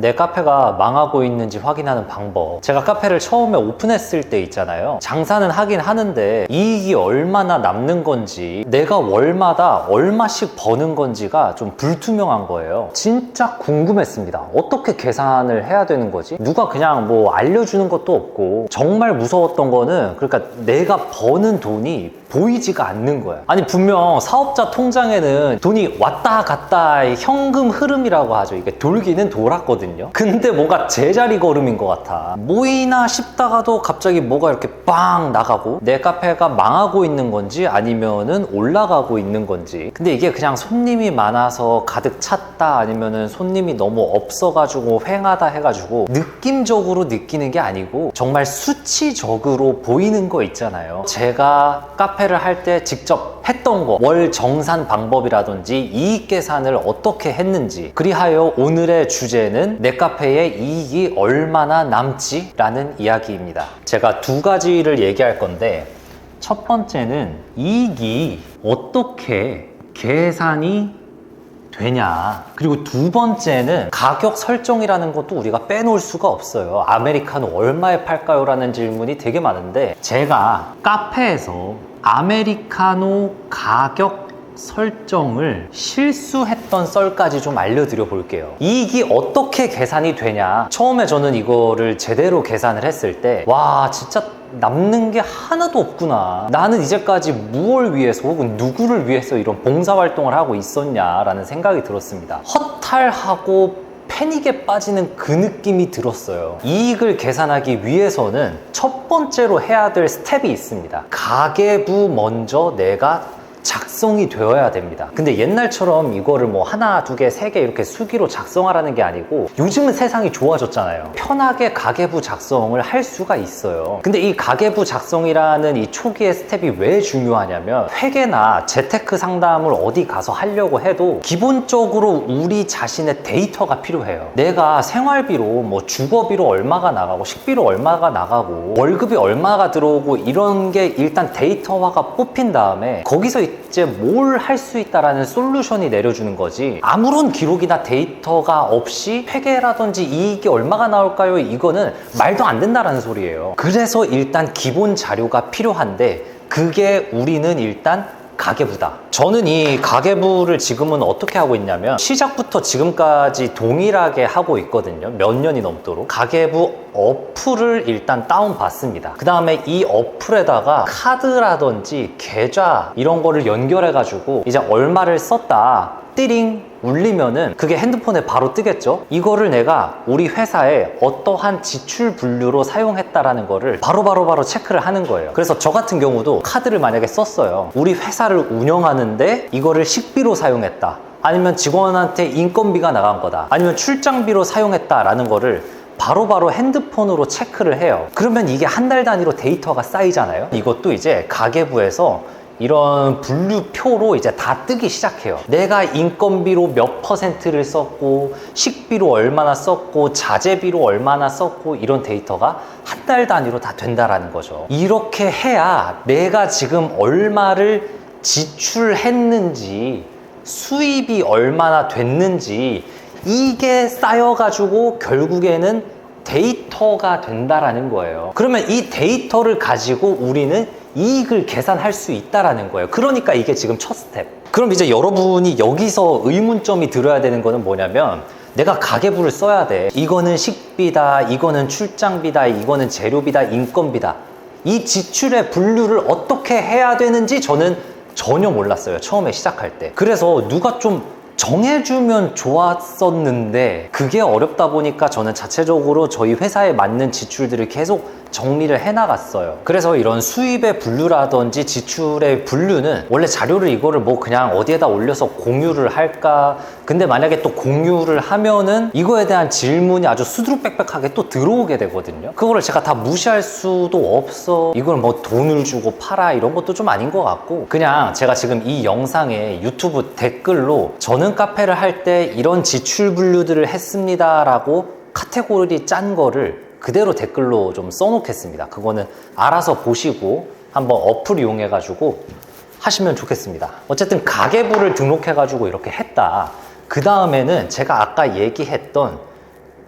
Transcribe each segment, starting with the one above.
내 카페가 망하고 있는지 확인하는 방법. 제가 카페를 처음에 오픈했을 때 있잖아요. 장사는 하긴 하는데 이익이 얼마나 남는 건지, 내가 월마다 얼마씩 버는 건지가 좀 불투명한 거예요. 진짜 궁금했습니다. 어떻게 계산을 해야 되는 거지? 누가 그냥 뭐 알려주는 것도 없고. 정말 무서웠던 거는, 그러니까 내가 버는 돈이 보이지가 않는 거야. 아니, 분명 사업자 통장에는 돈이 왔다 갔다 현금 흐름이라고 하죠. 이게 돌기는 돌았거든요. 근데 뭔가 제자리 걸음인 것 같아. 뭐이나 싶다가도 갑자기 뭐가 이렇게 빵 나가고, 내 카페가 망하고 있는 건지 아니면은 올라가고 있는 건지. 근데 이게 그냥 손님이 많아서 가득 찼다, 아니면은 손님이 너무 없어가지고 횡하다 해가지고 느낌적으로 느끼는 게 아니고 정말 수치적으로 보이는 거 있잖아요. 제가 카페를 할 때 직접 했던 거, 월 정산 방법이라든지 이익 계산을 어떻게 했는지. 그리하여 오늘의 주제는 내 카페에 이익이 얼마나 남지? 라는 이야기입니다. 제가 두 가지를 얘기할 건데, 첫 번째는 이익이 어떻게 계산이 되냐, 그리고 두 번째는 가격 설정이라는 것도 우리가 빼놓을 수가 없어요. 아메리카노 얼마에 팔까요? 라는 질문이 되게 많은데, 제가 카페에서 아메리카노 가격 설정을 실수했던 썰까지 좀 알려드려 볼게요. 이익이 어떻게 계산이 되냐. 처음에 저는 이거를 제대로 계산을 했을 때, 와, 진짜 남는 게 하나도 없구나. 나는 이제까지 무엇을 위해서 혹은 누구를 위해서 이런 봉사활동을 하고 있었냐라는 생각이 들었습니다. 허탈하고 패닉에 빠지는 그 느낌이 들었어요. 이익을 계산하기 위해서는 첫 번째로 해야 될 스텝이 있습니다. 가계부 먼저 내가 작성이 되어야 됩니다. 근데 옛날처럼 이거를 뭐 하나, 두 개, 세 개 이렇게 수기로 작성하라는 게 아니고, 요즘은 세상이 좋아졌잖아요. 편하게 가계부 작성을 할 수가 있어요. 근데 이 가계부 작성이라는 이 초기의 스텝이 왜 중요하냐면, 회계나 재테크 상담을 어디 가서 하려고 해도 기본적으로 우리 자신의 데이터가 필요해요. 내가 생활비로 뭐 주거비로 얼마가 나가고, 식비로 얼마가 나가고, 월급이 얼마가 들어오고, 이런 게 일단 데이터화가 뽑힌 다음에 거기서 이제 뭘 할 수 있다라는 솔루션이 내려주는 거지, 아무런 기록이나 데이터가 없이 회계라든지 이익이 얼마가 나올까요? 이거는 말도 안 된다라는 소리예요. 그래서 일단 기본 자료가 필요한데, 그게 우리는 일단 가계부다. 저는 이 가계부를 지금은 어떻게 하고 있냐면, 시작부터 지금까지 동일하게 하고 있거든요. 몇 년이 넘도록. 가계부 어플을 일단 다운받습니다. 그 다음에 이 어플에다가 카드라든지 계좌 이런 거를 연결해 가지고 이제 얼마를 썼다 띠링 울리면은 그게 핸드폰에 바로 뜨겠죠. 이거를 내가 우리 회사에 어떠한 지출 분류로 사용했다라는 거를 바로 체크를 하는 거예요. 그래서 저 같은 경우도 카드를 만약에 썼어요. 우리 회사를 운영하는데 이거를 식비로 사용했다, 아니면 직원한테 인건비가 나간 거다, 아니면 출장비로 사용했다라는 거를 바로바로 핸드폰으로 체크를 해요. 그러면 이게 한 달 단위로 데이터가 쌓이잖아요. 이것도 이제 가계부에서 이런 분류표로 이제 다 뜨기 시작해요. 내가 인건비로 몇 퍼센트를 썼고, 식비로 얼마나 썼고, 자재비로 얼마나 썼고, 이런 데이터가 한 달 단위로 다 된다라는 거죠. 이렇게 해야 내가 지금 얼마를 지출했는지, 수입이 얼마나 됐는지, 이게 쌓여가지고 결국에는 데이터가 된다라는 거예요. 그러면 이 데이터를 가지고 우리는 이익을 계산할 수 있다라는 거예요. 그러니까 이게 지금 첫 스텝. 그럼 이제 여러분이 여기서 의문점이 들어야 되는 거는 뭐냐면, 내가 가계부를 써야 돼. 이거는 식비다, 이거는 출장비다, 이거는 재료비다, 인건비다. 이 지출의 분류를 어떻게 해야 되는지 저는 전혀 몰랐어요. 처음에 시작할 때. 그래서 누가 좀 정해주면 좋았었는데, 그게 어렵다 보니까 저는 자체적으로 저희 회사에 맞는 지출들을 계속 정리를 해나갔어요. 그래서 이런 수입의 분류라든지 지출의 분류는 원래 자료를 이거를 뭐 그냥 어디에다 올려서 공유를 할까? 근데 만약에 또 공유를 하면은 이거에 대한 질문이 아주 수두룩빽빽하게 또 들어오게 되거든요. 그거를 제가 다 무시할 수도 없어. 이걸 뭐 돈을 주고 팔아, 이런 것도 좀 아닌 것 같고, 그냥 제가 지금 이 영상에 유튜브 댓글로 저는 카페를 할 때 이런 지출 분류들을 했습니다 라고 카테고리 짠 거를 그대로 댓글로 좀 써놓겠습니다. 그거는 알아서 보시고 한번 어플 이용해 가지고 하시면 좋겠습니다. 어쨌든 가계부를 등록해 가지고 이렇게 했다. 그 다음에는 제가 아까 얘기했던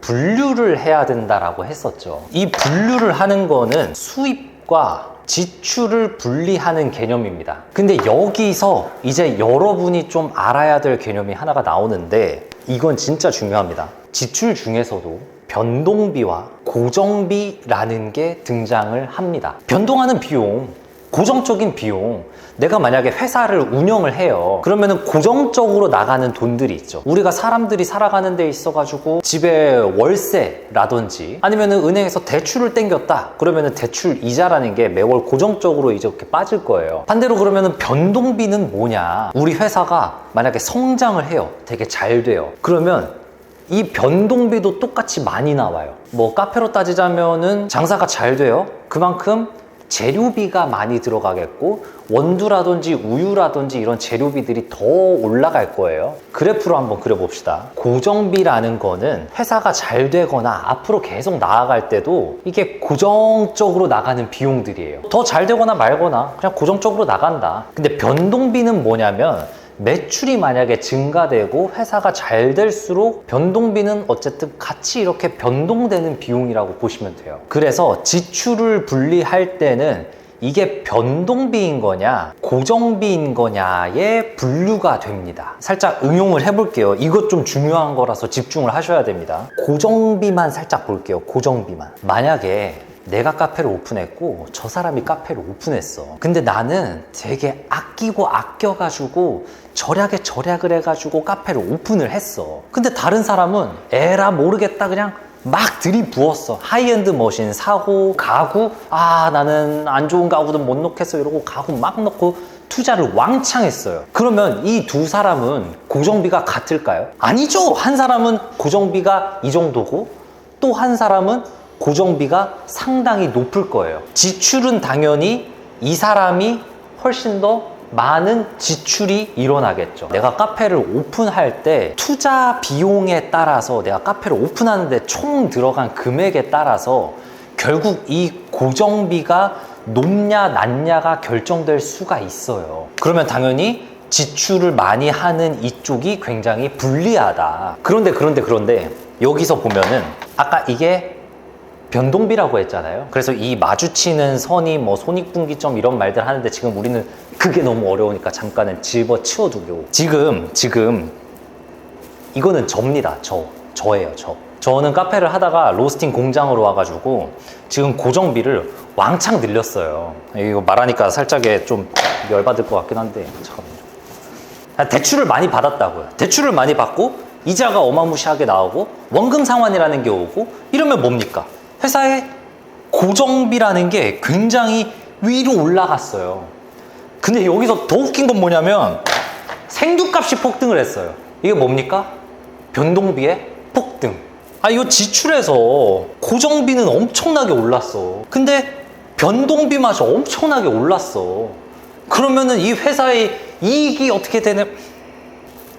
분류를 해야 된다라고 했었죠. 이 분류를 하는 거는 수입과 지출을 분리하는 개념입니다. 근데 여기서 이제 여러분이 좀 알아야 될 개념이 하나가 나오는데 이건 진짜 중요합니다. 지출 중에서도 변동비와 고정비라는 게 등장을 합니다. 변동하는 비용, 고정적인 비용, 내가 만약에 회사를 운영을 해요. 그러면은 고정적으로 나가는 돈들이 있죠. 우리가 사람들이 살아가는 데 있어가지고 집에 월세라든지 아니면은 은행에서 대출을 땡겼다. 그러면은 대출 이자라는 게 매월 고정적으로 이렇게 빠질 거예요. 반대로 그러면은 변동비는 뭐냐? 우리 회사가 만약에 성장을 해요. 되게 잘 돼요. 그러면 이 변동비도 똑같이 많이 나와요. 뭐 카페로 따지자면은 장사가 잘 돼요. 그만큼 재료비가 많이 들어가겠고 원두라든지 우유라든지 이런 재료비들이 더 올라갈 거예요. 그래프로 한번 그려봅시다. 고정비라는 거는 회사가 잘 되거나 앞으로 계속 나아갈 때도 이게 고정적으로 나가는 비용들이에요. 더 잘 되거나 말거나 그냥 고정적으로 나간다. 근데 변동비는 뭐냐면 매출이 만약에 증가되고 회사가 잘 될수록 변동비는 어쨌든 같이 이렇게 변동되는 비용이라고 보시면 돼요. 그래서 지출을 분리할 때는 이게 변동비인 거냐 고정비인 거냐에 분류가 됩니다. 살짝 응용을 해볼게요. 이것 좀 중요한 거라서 집중을 하셔야 됩니다. 고정비만 살짝 볼게요. 고정비만. 만약에 내가 카페를 오픈했고 저 사람이 카페를 오픈했어. 근데 나는 되게 아끼고 아껴가지고 절약을 해가지고 카페를 오픈을 했어. 근데 다른 사람은 에라 모르겠다 그냥 막 들이부었어. 하이엔드 머신 사고 가구 나는 안 좋은 가구는 못 넣겠어 이러고 가구 막 넣고 투자를 왕창 했어요. 그러면 이 두 사람은 고정비가 같을까요? 아니죠. 한 사람은 고정비가 이 정도고 또 한 사람은 고정비가 상당히 높을 거예요. 지출은 당연히 이 사람이 훨씬 더 많은 지출이 일어나겠죠. 내가 카페를 오픈할 때 투자 비용에 따라서 내가 카페를 오픈하는데 총 들어간 금액에 따라서 결국 이 고정비가 높냐 낮냐가 결정될 수가 있어요. 그러면 당연히 지출을 많이 하는 이쪽이 굉장히 불리하다. 그런데 여기서 보면은 아까 이게 변동비라고 했잖아요. 그래서 이 마주치는 선이 뭐 손익분기점 이런 말들 하는데 지금 우리는 그게 너무 어려우니까 잠깐은 집어치워두고 지금 이거는 저입니다. 저예요. 저는 카페를 하다가 로스팅 공장으로 와가지고 지금 고정비를 왕창 늘렸어요. 이거 말하니까 살짝 좀 열받을 것 같긴 한데 잠깐만요. 대출을 많이 받았다고요. 대출을 많이 받고 이자가 어마무시하게 나오고 원금 상환이라는 게 오고 이러면 뭡니까? 회사의 고정비라는 게 굉장히 위로 올라갔어요. 근데 여기서 더 웃긴 건 뭐냐면 생두값이 폭등을 했어요. 이게 뭡니까? 변동비의 폭등. 이거 지출해서 고정비는 엄청나게 올랐어. 근데 변동비마저 엄청나게 올랐어. 그러면은 이 회사의 이익이 어떻게 되는?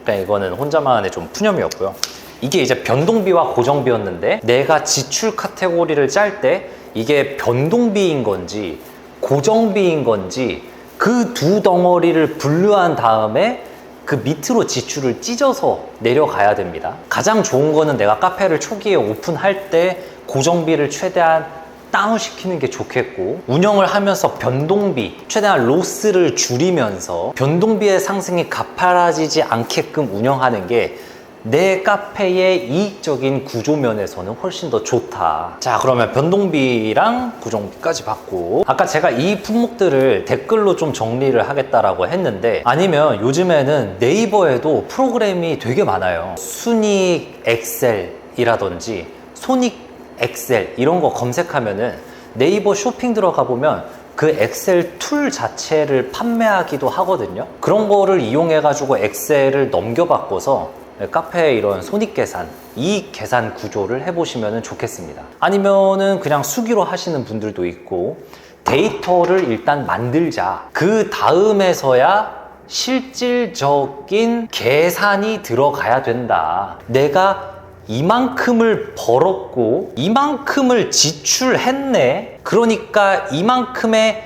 그러니까 이거는 혼자만의 좀 푸념이었고요. 이게 이제 변동비와 고정비였는데 내가 지출 카테고리를 짤 때 이게 변동비인 건지 고정비인 건지 그 두 덩어리를 분류한 다음에 그 밑으로 지출을 찢어서 내려가야 됩니다. 가장 좋은 거는 내가 카페를 초기에 오픈할 때 고정비를 최대한 다운시키는 게 좋겠고 운영을 하면서 변동비, 최대한 로스를 줄이면서 변동비의 상승이 가파라지지 않게끔 운영하는 게 내 카페의 이익적인 구조면에서는 훨씬 더 좋다. 자, 그러면 변동비랑 고정비까지 받고 아까 제가 이 품목들을 댓글로 좀 정리를 하겠다라고 했는데 아니면 요즘에는 네이버에도 프로그램이 되게 많아요. 순이익 엑셀이라든지 손익 엑셀 이런 거 검색하면은 네이버 쇼핑 들어가 보면 그 엑셀 툴 자체를 판매하기도 하거든요. 그런 거를 이용해 가지고 엑셀을 넘겨바꿔서 카페의 이런 손익계산, 이익계산 구조를 해보시면 좋겠습니다. 아니면은 그냥 수기로 하시는 분들도 있고 데이터를 일단 만들자. 그 다음에서야 실질적인 계산이 들어가야 된다. 내가 이만큼을 벌었고 이만큼을 지출했네. 그러니까 이만큼의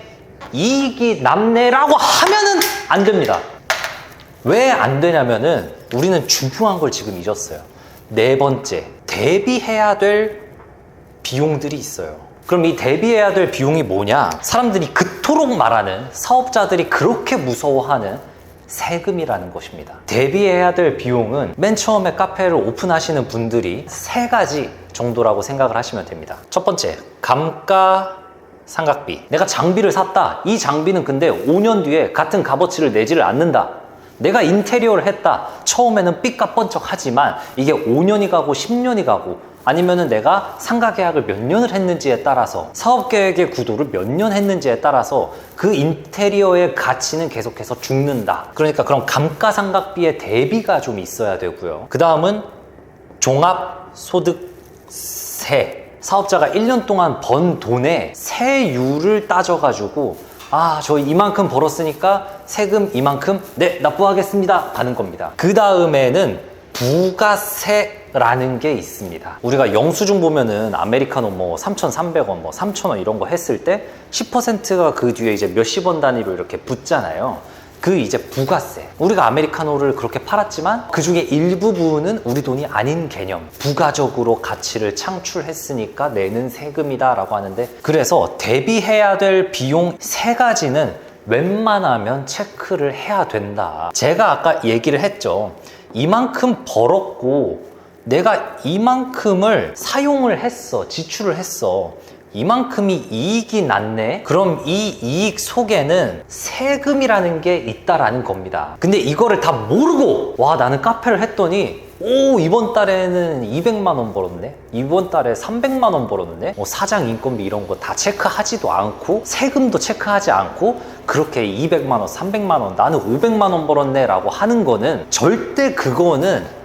이익이 남네라고 하면은 안 됩니다. 왜 안 되냐면은 우리는 중요한 걸 지금 잊었어요. 네 번째, 대비해야 될 비용들이 있어요. 그럼 이 대비해야 될 비용이 뭐냐? 사람들이 그토록 말하는, 사업자들이 그렇게 무서워하는 세금이라는 것입니다. 대비해야 될 비용은 맨 처음에 카페를 오픈하시는 분들이 3가지 정도라고 생각을 하시면 됩니다. 첫 번째, 감가상각비. 내가 장비를 샀다. 이 장비는 근데 5년 뒤에 같은 값어치를 내지를 않는다. 내가 인테리어를 했다. 처음에는 삐까뻔쩍하지만 이게 5년이 가고 10년이 가고 아니면은 내가 상가 계약을 몇 년을 했는지에 따라서, 사업 계획의 구도를 몇 년 했는지에 따라서 그 인테리어의 가치는 계속해서 죽는다. 그러니까 그런 감가상각비의 대비가 좀 있어야 되고요. 그 다음은 종합소득세. 사업자가 1년 동안 번 돈의 세율을 따져가지고 저 이만큼 벌었으니까 세금 이만큼 납부하겠습니다 하는 겁니다. 그 다음에는 부가세라는 게 있습니다. 우리가 영수증 보면은 아메리카노 뭐 3,300원, 뭐 3,000원 이런 거 했을 때 10%가 그 뒤에 이제 몇십 원 단위로 이렇게 붙잖아요. 그 이제 부가세. 우리가 아메리카노를 그렇게 팔았지만 그 중에 일부분은 우리 돈이 아닌 개념, 부가적으로 가치를 창출했으니까 내는 세금이다 라고 하는데, 그래서 대비해야 될 비용 3가지는 웬만하면 체크를 해야 된다. 제가 아까 얘기를 했죠. 이만큼 벌었고 내가 이만큼을 사용을 했어, 지출을 했어, 이만큼이 이익이 났네? 그럼 이 이익 속에는 세금이라는 게 있다라는 겁니다. 근데 이거를 다 모르고 나는 카페를 했더니 이번 달에는 200만 원 벌었네? 이번 달에 300만 원 벌었네? 사장 인건비 이런 거 다 체크하지도 않고 세금도 체크하지 않고 그렇게 200만 원, 300만 원, 나는 500만 원 벌었네 라고 하는 거는 절대 그거는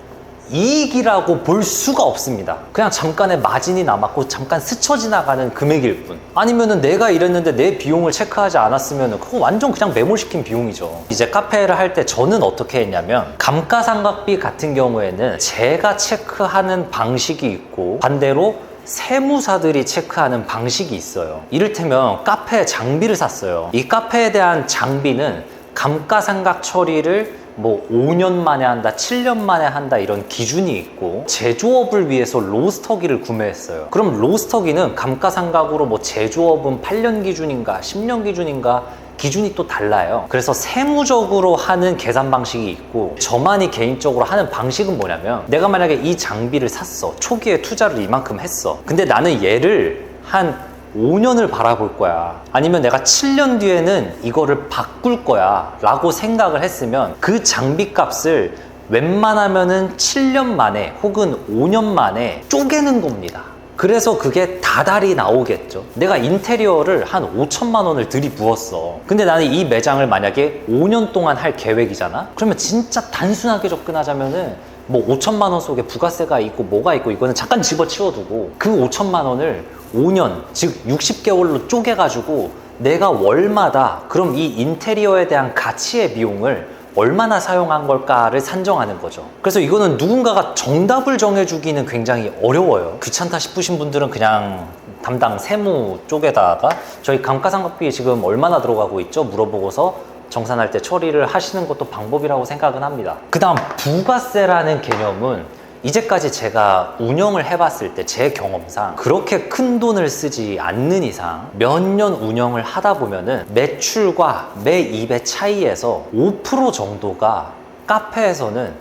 이익이라고 볼 수가 없습니다. 그냥 잠깐의 마진이 남았고 잠깐 스쳐 지나가는 금액일 뿐. 아니면은 내가 이랬는데 내 비용을 체크하지 않았으면 그거 완전 그냥 매몰시킨 비용이죠. 이제 카페를 할 때 저는 어떻게 했냐면, 감가상각비 같은 경우에는 제가 체크하는 방식이 있고 반대로 세무사들이 체크하는 방식이 있어요. 이를테면 카페 장비를 샀어요. 이 카페에 대한 장비는 감가상각 처리를 뭐 5년 만에 한다, 7년 만에 한다 이런 기준이 있고, 제조업을 위해서 로스터기를 구매했어요. 그럼 로스터기는 감가상각으로 뭐 제조업은 8년 기준인가 10년 기준인가 기준이 또 달라요. 그래서 세무적으로 하는 계산 방식이 있고, 저만이 개인적으로 하는 방식은 뭐냐면, 내가 만약에 이 장비를 샀어. 초기에 투자를 이만큼 했어. 근데 나는 얘를 한 5년을 바라볼 거야, 아니면 내가 7년 뒤에는 이거를 바꿀 거야 라고 생각을 했으면 그 장비 값을 웬만하면은 7년 만에 혹은 5년 만에 쪼개는 겁니다. 그래서 그게 다달이 나오겠죠. 내가 인테리어를 한 5천만 원을 들이부었어. 근데 나는 이 매장을 만약에 5년 동안 할 계획이잖아. 그러면 진짜 단순하게 접근하자면은 뭐 5천만 원 속에 부가세가 있고 뭐가 있고 이거는 잠깐 집어치워두고 그 5천만 원을 5년, 즉 60개월로 쪼개가지고 내가 월마다 그럼 이 인테리어에 대한 가치의 비용을 얼마나 사용한 걸까를 산정하는 거죠. 그래서 이거는 누군가가 정답을 정해주기는 굉장히 어려워요. 귀찮다 싶으신 분들은 그냥 담당 세무 쪽에다가 저희 감가상각비 지금 얼마나 들어가고 있죠? 물어보고서 정산할 때 처리를 하시는 것도 방법이라고 생각은 합니다. 그 다음 부가세라는 개념은 이제까지 제가 운영을 해봤을 때 제 경험상 그렇게 큰 돈을 쓰지 않는 이상 몇 년 운영을 하다 보면은 매출과 매입의 차이에서 5% 정도가 카페에서는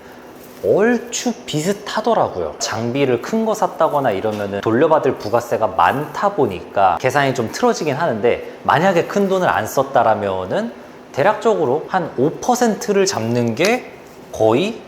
얼추 비슷하더라고요. 장비를 큰 거 샀다거나 이러면은 돌려받을 부가세가 많다 보니까 계산이 좀 틀어지긴 하는데, 만약에 큰 돈을 안 썼다라면은 대략적으로 한 5%를 잡는 게 거의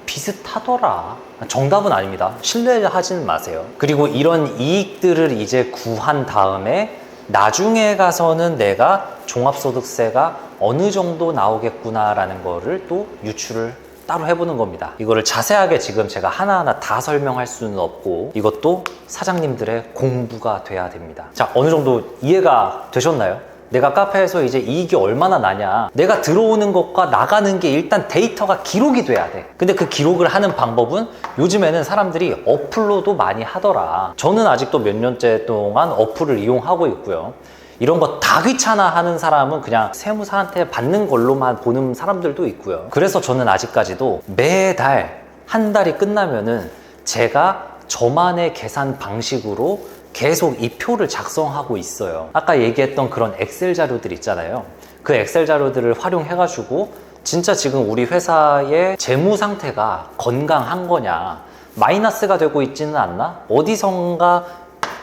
비슷하더라. 정답은 아닙니다. 신뢰하지는 마세요. 그리고 이런 이익들을 이제 구한 다음에 나중에 가서는 내가 종합소득세가 어느 정도 나오겠구나라는 거를 또 유출을 따로 해보는 겁니다. 이거를 자세하게 지금 제가 하나하나 다 설명할 수는 없고 이것도 사장님들의 공부가 돼야 됩니다. 자, 어느 정도 이해가 되셨나요? 내가 카페에서 이제 이익이 얼마나 나냐, 내가 들어오는 것과 나가는 게 일단 데이터가 기록이 돼야 돼. 근데 그 기록을 하는 방법은 요즘에는 사람들이 어플로도 많이 하더라. 저는 아직도 몇 년째 동안 어플을 이용하고 있고요. 이런 거 다 귀찮아 하는 사람은 그냥 세무사한테 받는 걸로만 보는 사람들도 있고요. 그래서 저는 아직까지도 매달 한 달이 끝나면은 제가 저만의 계산 방식으로 계속 이 표를 작성하고 있어요. 아까 얘기했던 그런 엑셀 자료들 있잖아요. 그 엑셀 자료들을 활용해가지고 진짜 지금 우리 회사의 재무 상태가 건강한 거냐, 마이너스가 되고 있지는 않나, 어디선가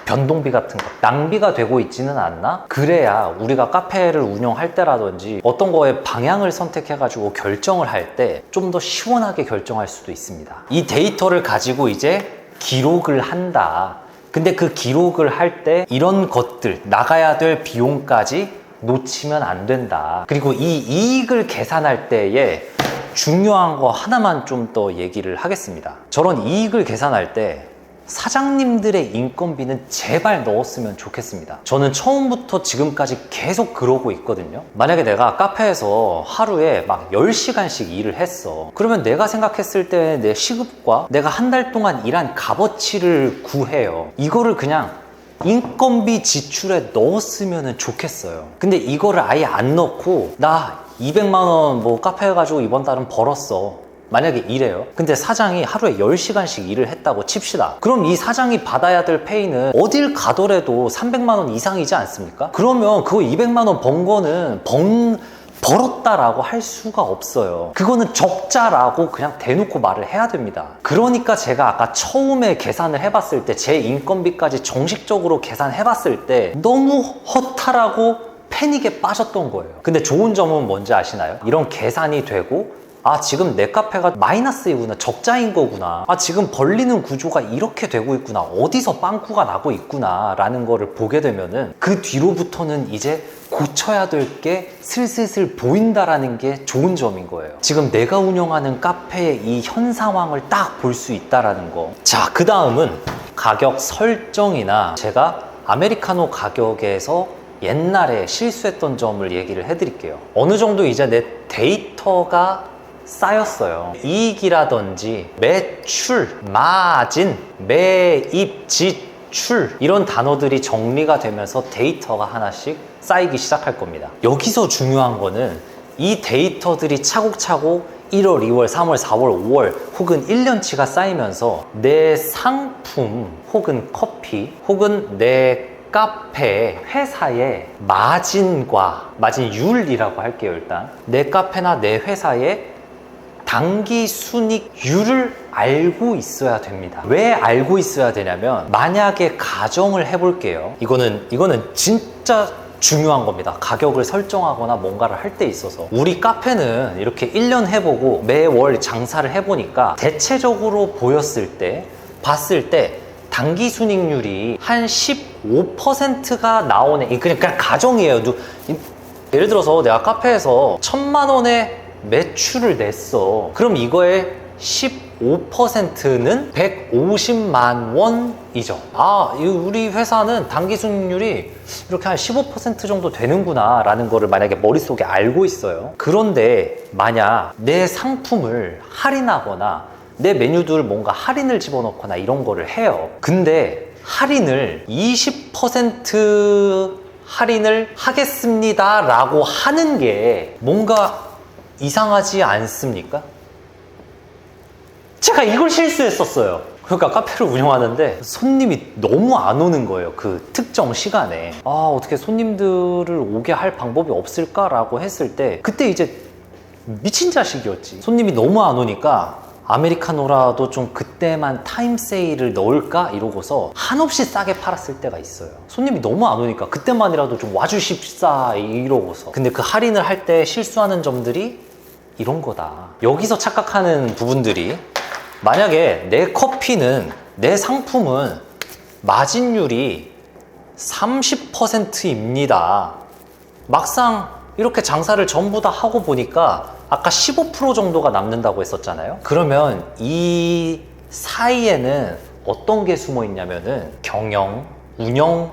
변동비 같은 거 낭비가 되고 있지는 않나? 그래야 우리가 카페를 운영할 때라든지 어떤 거에 방향을 선택해가지고 결정을 할 때 좀 더 시원하게 결정할 수도 있습니다. 이 데이터를 가지고 이제 기록을 한다. 근데 그 기록을 할 때 이런 것들, 나가야 될 비용까지 놓치면 안 된다. 그리고 이 이익을 계산할 때에 중요한 거 하나만 좀 더 얘기를 하겠습니다. 저런 이익을 계산할 때 사장님들의 인건비는 제발 넣었으면 좋겠습니다. 저는 처음부터 지금까지 계속 그러고 있거든요. 만약에 내가 카페에서 하루에 막 10시간씩 일을 했어. 그러면 내가 생각했을 때 내 시급과 내가 한 달 동안 일한 값어치를 구해요. 이거를 그냥 인건비 지출에 넣었으면 좋겠어요. 근데 이거를 아예 안 넣고 나 200만 원 뭐 카페 가지고 이번 달은 벌었어. 만약에 이래요. 근데 사장이 하루에 10시간씩 일을 했다고 칩시다. 그럼 이 사장이 받아야 될 페이는 어딜 가더라도 300만 원 이상이지 않습니까? 그러면 그거 200만 원 번 거는 벌었다라고 할 수가 없어요. 그거는 적자라고 그냥 대놓고 말을 해야 됩니다. 그러니까 제가 아까 처음에 계산을 해봤을 때 제 인건비까지 정식적으로 계산해봤을 때 너무 허탈하고 패닉에 빠졌던 거예요. 근데 좋은 점은 뭔지 아시나요? 이런 계산이 되고 아, 지금 내 카페가 마이너스이구나, 적자인 거구나, 아, 지금 벌리는 구조가 이렇게 되고 있구나, 어디서 빵꾸가 나고 있구나 라는 거를 보게 되면은 그 뒤로부터는 이제 고쳐야 될 게 슬슬슬 보인다라는 게 좋은 점인 거예요. 지금 내가 운영하는 카페의 이 현 상황을 딱 볼 수 있다라는 거. 자, 그 다음은 가격 설정이나 제가 아메리카노 가격에서 옛날에 실수했던 점을 얘기를 해드릴게요. 어느 정도 이제 내 데이터가 쌓였어요. 이익이라든지 매출, 마진, 매입, 지출 이런 단어들이 정리가 되면서 데이터가 하나씩 쌓이기 시작할 겁니다. 여기서 중요한 거는 이 데이터들이 차곡차곡 1월, 2월, 3월, 4월, 5월 혹은 1년치가 쌓이면서 내 상품 혹은 커피 혹은 내 카페, 회사의 마진과 마진율이라고 할게요. 일단 내 카페나 내 회사의 단기 순이익률을 알고 있어야 됩니다. 왜 알고 있어야 되냐면 만약에 가정을 해볼게요. 이거는 진짜 중요한 겁니다. 가격을 설정하거나 뭔가를 할 때 있어서 우리 카페는 이렇게 1년 해보고 매월 장사를 해보니까 대체적으로 봤을 때 단기 순이익률이 한 15%가 나오네. 그냥 가정이에요. 예를 들어서 내가 카페에서 1,000만 원의 매출을 냈어. 그럼 이거의 15%는 150만 원이죠. 아, 우리 회사는 단기 순이익률이 이렇게 한 15% 정도 되는구나 라는 거를 만약에 머릿속에 알고 있어요. 그런데 만약 내 상품을 할인하거나 내 메뉴들 뭔가 할인을 집어넣거나 이런 거를 해요. 근데 할인을 20% 할인을 하겠습니다 라고 하는 게 뭔가 이상하지 않습니까? 제가 이걸 실수했었어요. 그러니까 카페를 운영하는데 손님이 너무 안 오는 거예요. 그 특정 시간에. 아, 어떻게 손님들을 오게 할 방법이 없을까라고 했을 때 그때 이제 미친 자식이었지. 손님이 너무 안 오니까 아메리카노라도 좀 그때만 타임 세일을 넣을까 이러고서 한없이 싸게 팔았을 때가 있어요. 손님이 너무 안 오니까 그때만이라도 좀 와주십사 이러고서. 근데 그 할인을 할 때 실수하는 점들이 이런 거다. 여기서 착각하는 부분들이 만약에 내 커피는 내 상품은 마진율이 30%입니다. 막상 이렇게 장사를 전부 다 하고 보니까 아까 15% 정도가 남는다고 했었잖아요. 그러면 이 사이에는 어떤 게 숨어 있냐면은 경영, 운영,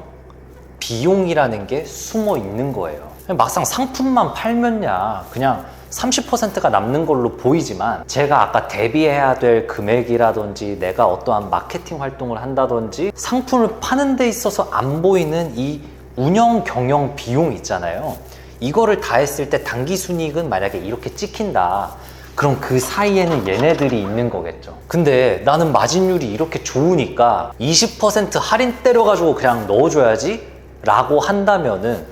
비용이라는 게 숨어 있는 거예요. 막상 상품만 팔면야 그냥 30%가 남는 걸로 보이지만 제가 아까 대비해야 될 금액이라든지 내가 어떠한 마케팅 활동을 한다든지 상품을 파는 데 있어서 안 보이는 이 운영, 경영, 비용 있잖아요. 이거를 다 했을 때 단기 순이익은 만약에 이렇게 찍힌다. 그럼 그 사이에는 얘네들이 있는 거겠죠. 근데 나는 마진율이 이렇게 좋으니까 20% 할인 때려가지고 그냥 넣어줘야지 라고 한다면은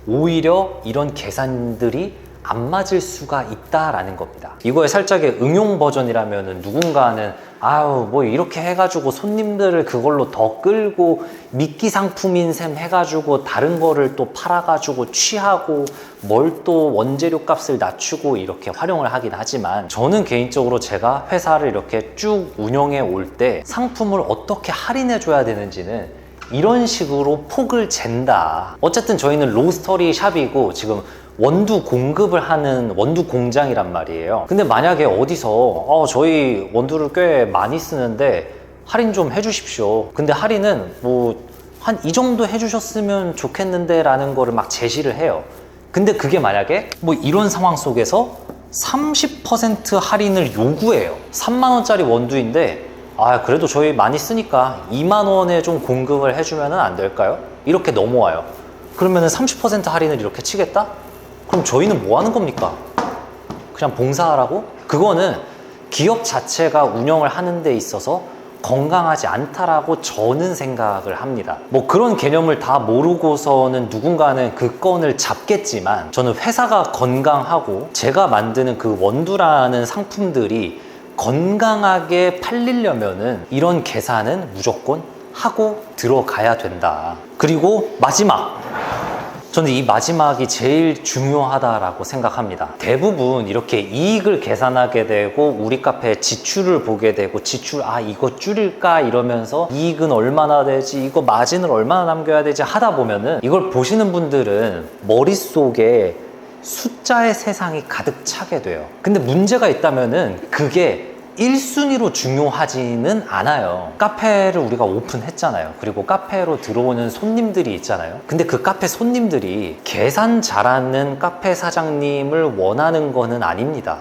오히려 이런 계산들이 안 맞을 수가 있다라는 겁니다. 이거의 살짝의 응용 버전이라면은 누군가는 아유 뭐 이렇게 해가지고 손님들을 그걸로 더 끌고 미끼 상품인 셈 해가지고 다른 거를 또 팔아가지고 취하고 뭘 또 원재료 값을 낮추고 이렇게 활용을 하긴 하지만 저는 개인적으로 제가 회사를 이렇게 쭉 운영해 올 때 상품을 어떻게 할인해 줘야 되는지는 이런 식으로 폭을 잰다. 어쨌든 저희는 로스터리 샵이고 지금 원두 공급을 하는 원두 공장이란 말이에요. 근데 만약에 어디서 저희 원두를 꽤 많이 쓰는데 할인 좀 해주십시오. 근데 할인은 뭐 한 이 정도 해주셨으면 좋겠는데 라는 거를 막 제시를 해요. 근데 그게 만약에 뭐 이런 상황 속에서 30% 할인을 요구해요. 3만 원짜리 원두인데 그래도 저희 많이 쓰니까 2만 원에 좀 공급을 해주면 안 될까요? 이렇게 넘어와요. 그러면은 30% 할인을 이렇게 치겠다? 그럼 저희는 뭐 하는 겁니까? 그냥 봉사하라고? 그거는 기업 자체가 운영을 하는 데 있어서 건강하지 않다라고 저는 생각을 합니다. 뭐 그런 개념을 다 모르고서는 누군가는 그 건을 잡겠지만 저는 회사가 건강하고 제가 만드는 그 원두라는 상품들이 건강하게 팔리려면은 이런 계산은 무조건 하고 들어가야 된다. 그리고 마지막! 저는 이 마지막이 제일 중요하다라고 생각합니다. 대부분 이렇게 이익을 계산하게 되고 우리 카페 지출을 보게 되고 지출 이거 줄일까 이러면서 이익은 얼마나 되지 이거 마진을 얼마나 남겨야 되지 하다 보면은 이걸 보시는 분들은 머릿속에 숫자의 세상이 가득 차게 돼요. 근데 문제가 있다면은 그게 1순위로 중요하지는 않아요. 카페를 우리가 오픈했잖아요. 그리고 카페로 들어오는 손님들이 있잖아요. 근데 그 카페 손님들이 계산 잘하는 카페 사장님을 원하는 거는 아닙니다.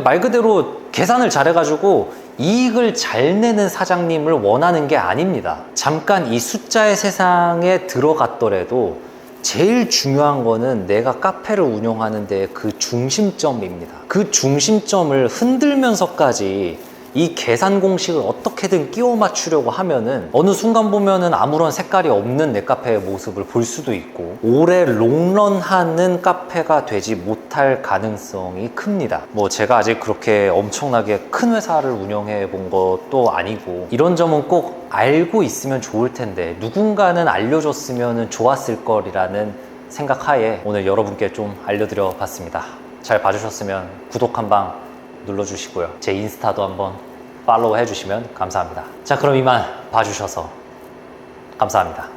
말 그대로 계산을 잘해가지고 이익을 잘 내는 사장님을 원하는 게 아닙니다. 잠깐 이 숫자의 세상에 들어갔더라도 제일 중요한 거는 내가 카페를 운영하는 데 그 중심점입니다. 그 중심점을 흔들면서까지 이 계산 공식을 어떻게든 끼워 맞추려고 하면은 어느 순간 보면은 아무런 색깔이 없는 내 카페의 모습을 볼 수도 있고 오래 롱런하는 카페가 되지 못할 가능성이 큽니다. 뭐 제가 아직 그렇게 엄청나게 큰 회사를 운영해 본 것도 아니고 이런 점은 꼭 알고 있으면 좋을 텐데 누군가는 알려줬으면 좋았을 거리라는 생각하에 오늘 여러분께 좀 알려드려 봤습니다. 잘 봐주셨으면 구독 한 방 눌러주시고요. 제 인스타도 한번 팔로우 해주시면 감사합니다. 자, 그럼 이만 봐주셔서 감사합니다.